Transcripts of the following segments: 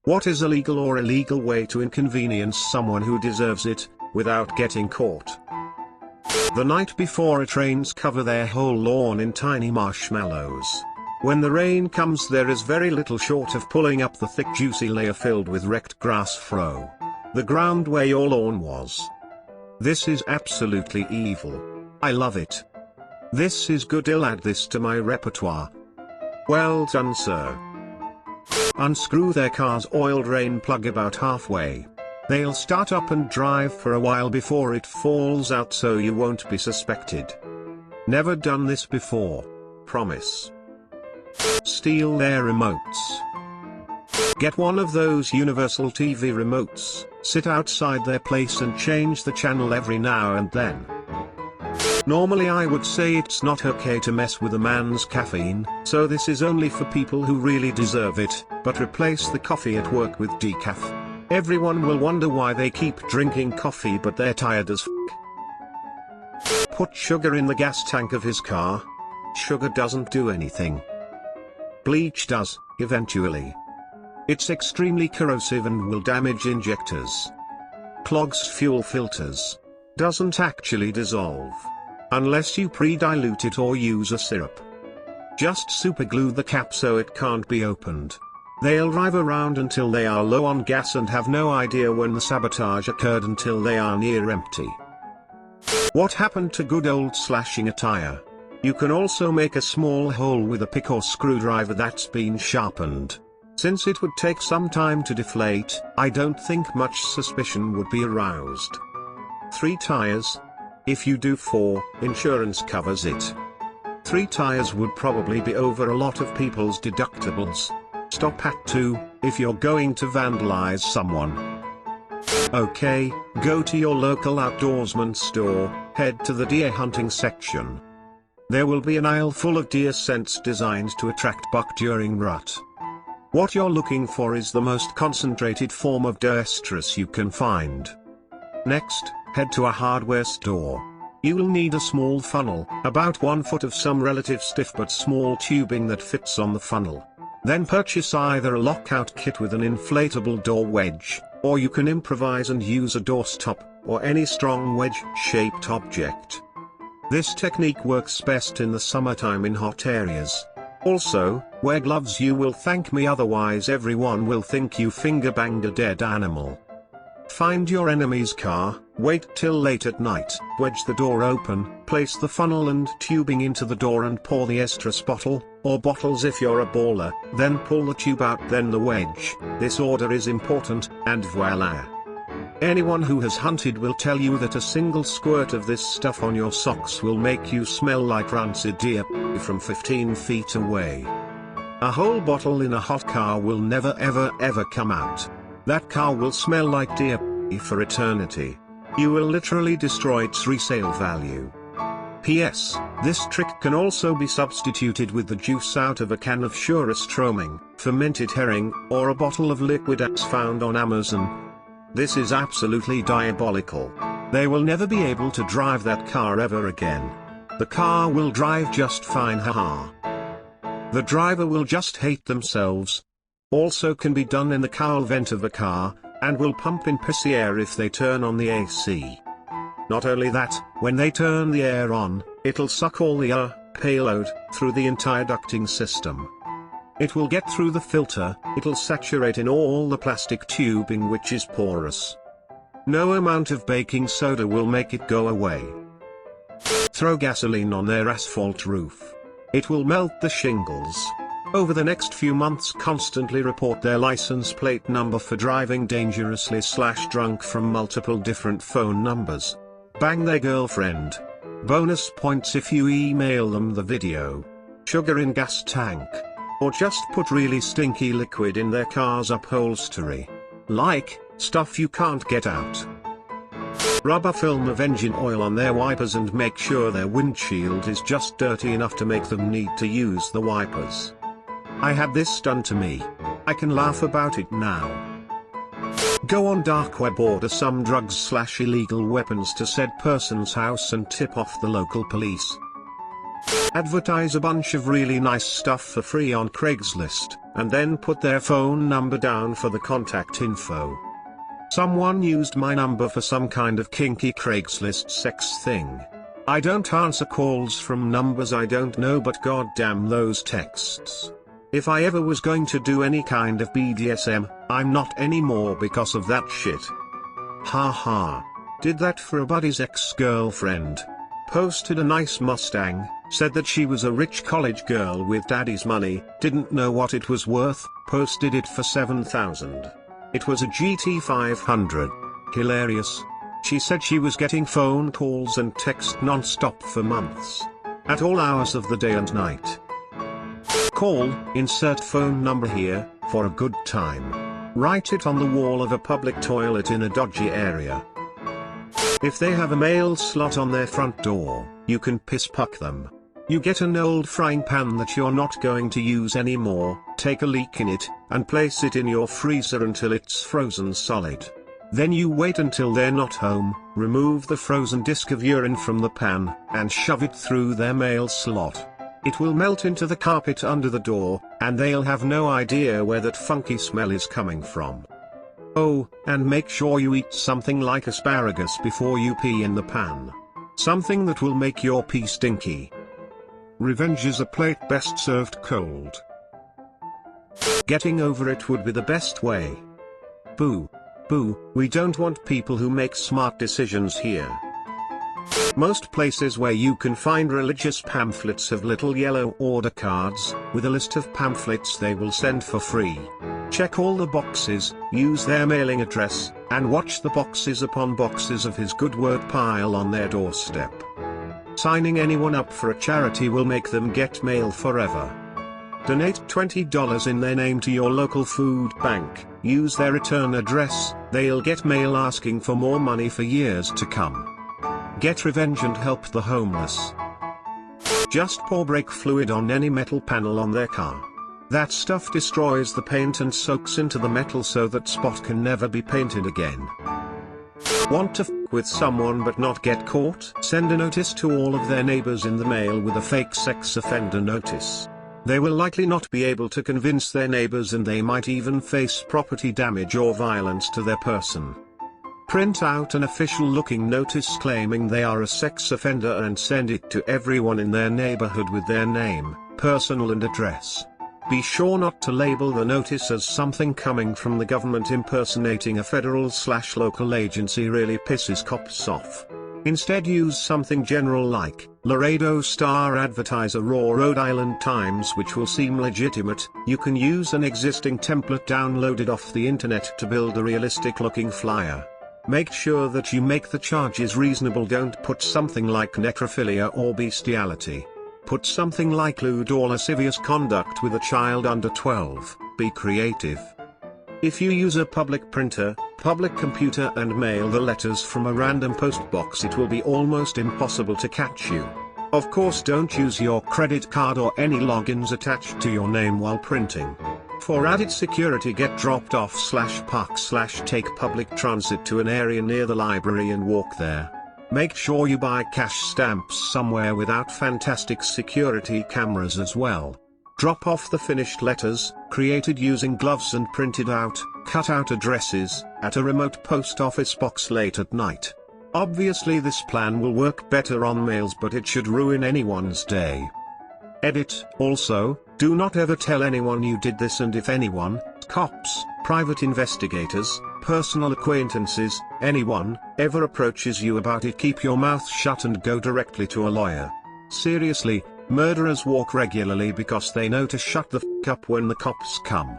What is a legal or illegal way to inconvenience someone who deserves it, without getting caught? The night before it rains, cover their whole lawn in tiny marshmallows. When the rain comes, there is very little short of pulling up the thick juicy layer filled with wrecked grass fro. The ground where your lawn was. This is absolutely evil. I love it. This is good. I'll add this to my repertoire. Well done, sir. Unscrew their car's oil drain plug about halfway. They'll start up and drive for a while before it falls out, so you won't be suspected. Never done this before. Promise. Steal their remotes. Get one of those universal TV remotes, sit outside their place and change the channel every now and then. Normally I would say it's not okay to mess with a man's caffeine, so this is only for people who really deserve it, but replace the coffee at work with decaf. Everyone will wonder why they keep drinking coffee, but they're tired as f***. Put sugar in the gas tank of his car. Sugar doesn't do anything. Bleach does, eventually. It's extremely corrosive and will damage injectors. Clogs fuel filters. Doesn't actually dissolve. Unless you pre-dilute it or use a syrup. Just superglue the cap so it can't be opened. They'll drive around until they are low on gas and have no idea when the sabotage occurred until they are near empty. What happened to good old slashing a tire? You can also make a small hole with a pick or screwdriver that's been sharpened. Since it would take some time to deflate, I don't think much suspicion would be aroused. 3 tires? If you do 4, insurance covers it. 3 tires would probably be over a lot of people's deductibles. Stop at 2, if you're going to vandalize someone. Okay, go to your local outdoorsman store, head to the deer hunting section. There will be an aisle full of deer scents designed to attract buck during rut. What you're looking for is the most concentrated form of deer estrus you can find. Next, head to a hardware store. You'll need a small funnel, about 1 foot of some relative stiff but small tubing that fits on the funnel. Then purchase either a lockout kit with an inflatable door wedge, or you can improvise and use a doorstop, or any strong wedge-shaped object. This technique works best in the summertime in hot areas. Also, wear gloves. You will thank me, otherwise everyone will think you finger-banged a dead animal. Find your enemy's car, wait till late at night, wedge the door open, place the funnel and tubing into the door and pour the estrus bottle, or bottles if you're a baller, then pull the tube out, then the wedge. This order is important, and voila. Anyone who has hunted will tell you that a single squirt of this stuff on your socks will make you smell like rancid deer from 15 feet away. A whole bottle in a hot car will never ever come out. That car will smell like deer for eternity. You will literally destroy its resale value. P.S. This trick can also be substituted with the juice out of a can of surströmming, fermented herring, or a bottle of liquid Axe found on Amazon. This is absolutely diabolical. They will never be able to drive that car ever again. The car will drive just fine, haha. The driver will just hate themselves. Also can be done in the cowl vent of a car, and will pump in pissy air if they turn on the AC. Not only that, when they turn the air on, it'll suck all the air payload through the entire ducting system. It will get through the filter, it'll saturate in all the plastic tubing, which is porous. No amount of baking soda will make it go away. Throw gasoline on their asphalt roof. It will melt the shingles. Over the next few months, constantly report their license plate number for driving dangerously/drunk from multiple different phone numbers. Bang their girlfriend. Bonus points if you email them the video. Sugar in gas tank. Or just put really stinky liquid in their car's upholstery. Like, stuff you can't get out. Rub a film of engine oil on their wipers and make sure their windshield is just dirty enough to make them need to use the wipers. I had this done to me. I can laugh about it now. Go on dark web, order some drugs/illegal weapons to said person's house and tip off the local police. Advertise a bunch of really nice stuff for free on Craigslist, and then put their phone number down for the contact info. Someone used my number for some kind of kinky Craigslist sex thing. I don't answer calls from numbers I don't know, but goddamn those texts. If I ever was going to do any kind of BDSM, I'm not anymore because of that shit. Haha. Did that for a buddy's ex-girlfriend. Posted a nice Mustang, said that she was a rich college girl with daddy's money, didn't know what it was worth, posted it for $7,000. It was a GT 500. Hilarious. She said she was getting phone calls and text non-stop for months. At all hours of the day and night. Call, insert phone number here, for a good time. Write it on the wall of a public toilet in a dodgy area. If they have a mail slot on their front door, you can piss puck them. You get an old frying pan that you're not going to use anymore, take a leak in it, and place it in your freezer until it's frozen solid. Then you wait until they're not home, remove the frozen disc of urine from the pan, and shove it through their mail slot. It will melt into the carpet under the door, and they'll have no idea where that funky smell is coming from. Oh, and make sure you eat something like asparagus before you pee in the pan. Something that will make your pee stinky. Revenge is a plate best served cold. Getting over it would be the best way. Boo. Boo, we don't want people who make smart decisions here. Most places where you can find religious pamphlets have little yellow order cards, with a list of pamphlets they will send for free. Check all the boxes, use their mailing address, and watch the boxes upon boxes of his good word pile on their doorstep. Signing anyone up for a charity will make them get mail forever. Donate $20 in their name to your local food bank, use their return address, they'll get mail asking for more money for years to come. Get revenge and help the homeless. Just pour brake fluid on any metal panel on their car. That stuff destroys the paint and soaks into the metal so that spot can never be painted again. Want to f with someone but not get caught? Send a notice to all of their neighbors in the mail with a fake sex offender notice. They will likely not be able to convince their neighbors, and they might even face property damage or violence to their person. Print out an official-looking notice claiming they are a sex offender and send it to everyone in their neighborhood with their name, personal and address. Be sure not to label the notice as something coming from the government impersonating a federal/local agency really pisses cops off. Instead use something general like, Laredo Star Advertiser or Rhode Island Times, which will seem legitimate. You can use an existing template downloaded off the internet to build a realistic looking flyer. Make sure that you make the charges reasonable. Don't put something like necrophilia or bestiality. Put something like lewd or lascivious conduct with a child under 12, be creative. If you use a public printer, public computer and mail the letters from a random post box, it will be almost impossible to catch you. Of course, don't use your credit card or any logins attached to your name while printing. For added security, get dropped off/park/take public transit to an area near the library and walk there. Make sure you buy cash stamps somewhere without fantastic security cameras as well. Drop off the finished letters, created using gloves and printed out, cut out addresses, at a remote post office box late at night. Obviously this plan will work better on mails, but it should ruin anyone's day. Edit. Also, do not ever tell anyone you did this, and if anyone, cops, private investigators, personal acquaintances, anyone, ever approaches you about it, keep your mouth shut and go directly to a lawyer. Seriously, murderers walk regularly because they know to shut the f up when the cops come.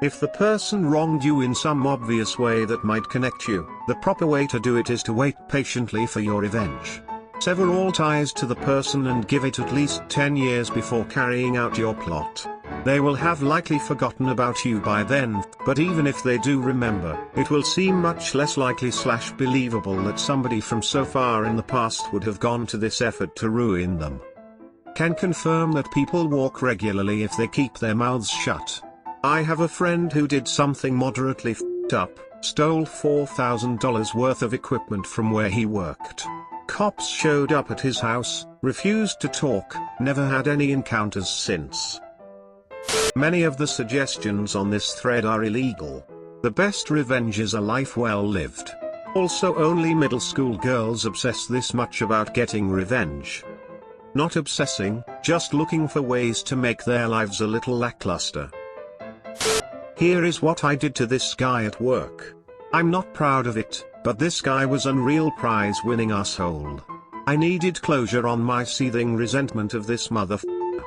If the person wronged you in some obvious way that might connect you, the proper way to do it is to wait patiently for your revenge. Sever all ties to the person and give it at least 10 years before carrying out your plot. They will have likely forgotten about you by then, but even if they do remember, it will seem much less likely/believable that somebody from so far in the past would have gone to this effort to ruin them. Can confirm that people walk regularly if they keep their mouths shut. I have a friend who did something moderately f***ed up, stole $4,000 worth of equipment from where he worked. Cops showed up at his house, refused to talk, never had any encounters since. Many of the suggestions on this thread are illegal. The best revenge is a life well lived. Also, only middle school girls obsess this much about getting revenge. Not obsessing, just looking for ways to make their lives a little lackluster. Here is what I did to this guy at work. I'm not proud of it, but this guy was unreal prize-winning asshole. I needed closure on my seething resentment of this motherfucker.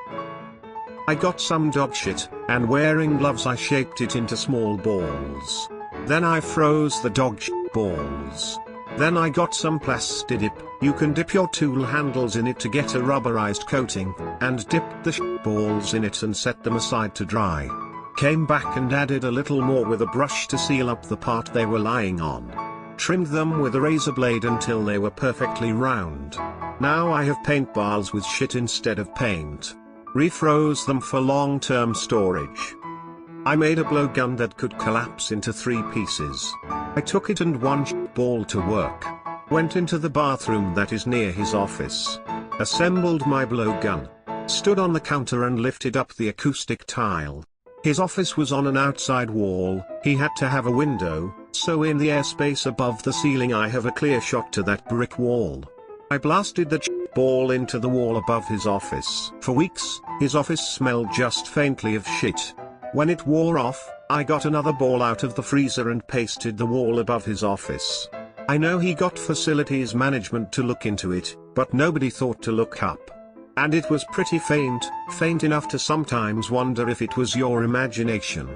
I got some dog shit, and wearing gloves I shaped it into small balls. Then I froze the dog shit balls. Then I got some Plastidip, you can dip your tool handles in it to get a rubberized coating, and dipped the shit balls in it and set them aside to dry. Came back and added a little more with a brush to seal up the part they were lying on. Trimmed them with a razor blade until they were perfectly round. Now I have paint bars with shit instead of paint. Refroze them for long-term storage. I made a blowgun that could collapse into 3 pieces. I took it and one shit ball to work. Went into the bathroom that is near his office. Assembled my blowgun. Stood on the counter and lifted up the acoustic tile. His office was on an outside wall, he had to have a window, so in the airspace above the ceiling I have a clear shot to that brick wall. I blasted the shit ball into the wall above his office. For weeks, his office smelled just faintly of shit. When it wore off, I got another ball out of the freezer and pasted the wall above his office. I know he got facilities management to look into it, but nobody thought to look up. And it was pretty faint enough to sometimes wonder if it was your imagination.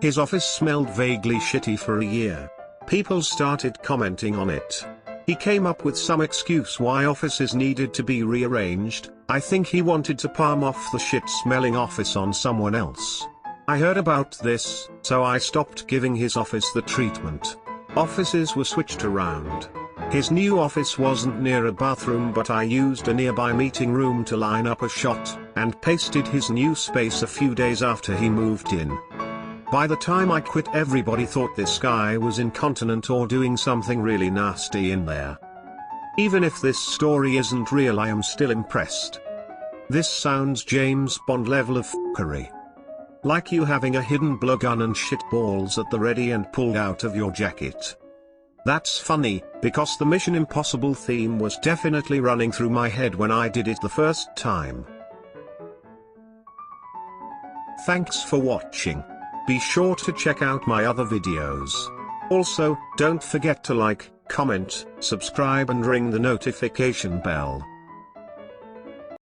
His office smelled vaguely shitty for a year. People started commenting on it. He came up with some excuse why offices needed to be rearranged. I think he wanted to palm off the shit-smelling office on someone else. I heard about this, so I stopped giving his office the treatment. Offices were switched around. His new office wasn't near a bathroom, but I used a nearby meeting room to line up a shot, and pasted his new space a few days after he moved in. By the time I quit, everybody thought this guy was incontinent or doing something really nasty in there. Even if this story isn't real, I am still impressed. This sounds James Bond level of fuckery. Like you having a hidden blowgun and shit balls at the ready and pulled out of your jacket. That's funny, because the Mission Impossible theme was definitely running through my head when I did it the first time. Thanks for watching. Be sure to check out my other videos. Also, don't forget to like, comment, subscribe and ring the notification bell.